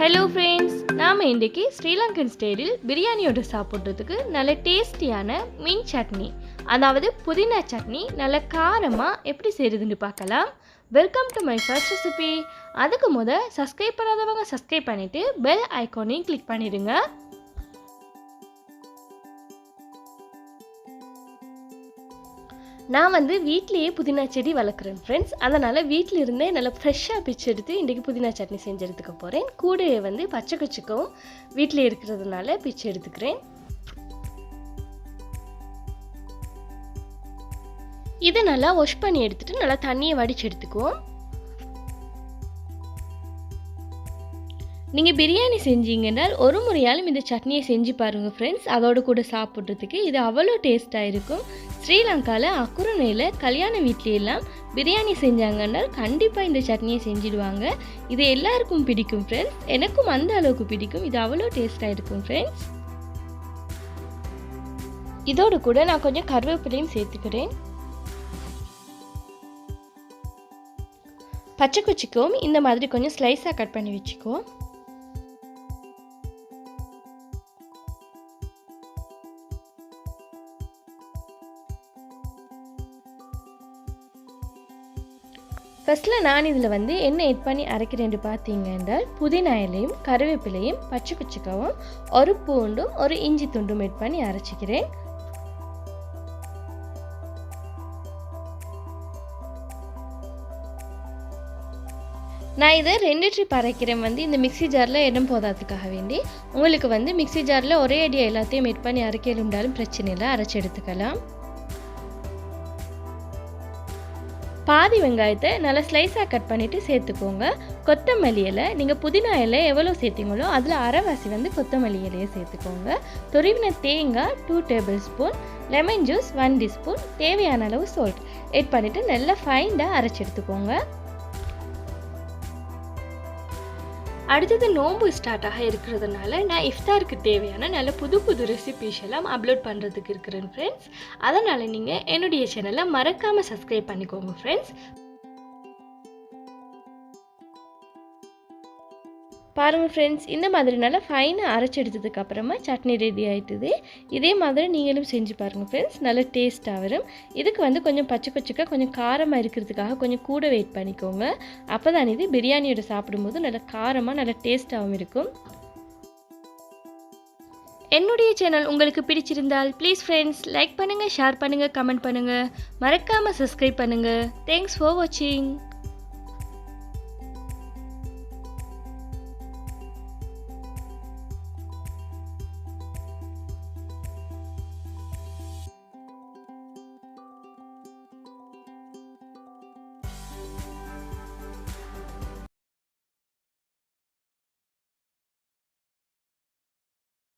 Hello friends, நாம இன்றைக்கு ஸ்ரீலங்கன் ஸ்டைலில் பிரியாணியோட சாப்பிட்றதுக்கு நல்ல டேஸ்டியான மீன் சட்னி, அதாவது புதினா சட்னி நல்ல காரமாக எப்படி செய்கிறதுன்னு பார்க்கலாம். Welcome to my first recipe. அதுக்கு சப்ஸ்கிரைப் பண்ணாதவங்க சப்ஸ்கிரைப் பண்ணிவிட்டு பெல் ஐக்கானையும் கிளிக் பண்ணிடுங்க. நான் வீட்டிலேயே புதினா செடி வளர்க்குறேன் ஃப்ரெண்ட்ஸ். அதனால் வீட்டில் இருந்தே நல்லா ஃப்ரெஷ்ஷாக பிச்சு எடுத்து இன்றைக்கி புதினா சட்னி செஞ்சு எடுத்துக்க போகிறேன். கூடவே பச்சை குச்சிக்கவும் வீட்டில் இருக்கிறதுனால பிச்சு எடுத்துக்கிறேன். இதை நல்லா வாஷ் பண்ணி எடுத்துகிட்டு நல்லா தண்ணியை வடித்து எடுத்துக்குவோம். நீங்கள் பிரியாணி செஞ்சீங்கன்னா ஒரு முறையாலும் இந்த சட்னியை செஞ்சு பாருங்கள் ஃப்ரெண்ட்ஸ். அதோடு கூட சாப்பிட்றதுக்கு இது அவ்வளோ டேஸ்ட்டாக இருக்கும். ஸ்ரீலங்காவில் அக்குரணையில் கல்யாண வீட்லையெல்லாம் பிரியாணி செஞ்சாங்கன்னா கண்டிப்பாக இந்த சட்னியை செஞ்சிடுவாங்க. இது எல்லாருக்கும் பிடிக்கும் ஃப்ரெண்ட்ஸ். எனக்கும் அந்த அளவுக்கு பிடிக்கும். இது அவ்வளோ டேஸ்ட்டாக இருக்கும் ஃப்ரெண்ட்ஸ். இதோடு கூட நான் கொஞ்சம் கருவேப்பிலையும் சேர்த்துக்கிறேன். பச்சை குச்சிக்கும் இந்த மாதிரி கொஞ்சம் ஸ்லைஸாக கட் பண்ணி வச்சுக்குவோம். ஃபஸ்ட்டில் நான் இதில் என்ன ஆட் பண்ணி அரைக்கிறேன்னு பார்த்தீங்க என்றால் புதினா இலையும் கருவேப்பிலையும் பச்சை குச்சிக்காவும் ஒரு பூண்டும் ஒரு இஞ்சி துண்டும் ஆட் பண்ணி அரைச்சிக்கிறேன். நான் இதை 2 ட்ரிப் அரைக்கிறேன். இந்த மிக்சி ஜாரில் இடம் போதாதுக்காக வேண்டி. உங்களுக்கு மிக்சி ஜாரில் ஒரே அடியாக எல்லாத்தையும் ஆட் பண்ணி அரைக்கலுண்டாலும் பிரச்சனை இல்லை, அரைச்சி எடுத்துக்கலாம். பாதி வெங்காயத்தை நல்லா ஸ்லைஸாக கட் பண்ணிவிட்டு சேர்த்துக்கோங்க. கொத்தமல்லி இலை நீங்கள் புதினா இலை எவ்வளோ சேர்த்திங்களோ அதில் அரைவாசி கொத்தமல்லி இலையை சேர்த்துக்கோங்க. துருவின தேங்காய் 2 table spoon, lemon juice 1 teaspoon, தேவையான அளவு சால்ட் ஆட் பண்ணிவிட்டு நல்லா ஃபைண்டாக அரைச்சி எடுத்துக்கோங்க. அடுத்தது நோன்பு ஸ்டார்ட் ஆக இருக்கிறதுனால நான் இஃப்தாருக்கு தேவையான நல்ல புது ரெசிபிஸ் எல்லாம் அப்லோட் பண்ணுறதுக்கு இருக்கிறேன் ஃப்ரெண்ட்ஸ். அதனால் நீங்கள் என்னுடைய சேனலை மறக்காமல் சப்ஸ்கிரைப் பண்ணிக்கோங்க ஃப்ரெண்ட்ஸ். பாருங்கள் ஃப்ரெண்ட்ஸ், இந்த மாதிரி நல்லா ஃபைனாக அரைச்சி எடுத்ததுக்கு அப்புறமா சட்னி ரெடி ஆகிட்டுது. இதே மாதிரி நீங்களும் செஞ்சு பாருங்கள் ஃப்ரெண்ட்ஸ், நல்ல டேஸ்ட்டாக வரும். இதுக்கு கொஞ்சம் பச்சை பச்சைக்காக கொஞ்சம் காரமாக இருக்கிறதுக்காக கொஞ்சம் கூட வெயிட் பண்ணிக்கோங்க. அப்போ தான் இது பிரியாணியோட சாப்பிடும்போது நல்ல காரமாக நல்ல டேஸ்ட்டாகவும் இருக்கும். என்னுடைய சேனல் உங்களுக்கு பிடிச்சிருந்தால் ப்ளீஸ் ஃப்ரெண்ட்ஸ் லைக் பண்ணுங்கள், ஷேர் பண்ணுங்கள், கமெண்ட் பண்ணுங்கள், மறக்காமல் சப்ஸ்கிரைப் பண்ணுங்கள். தேங்க்ஸ் ஃபார் வாட்சிங்.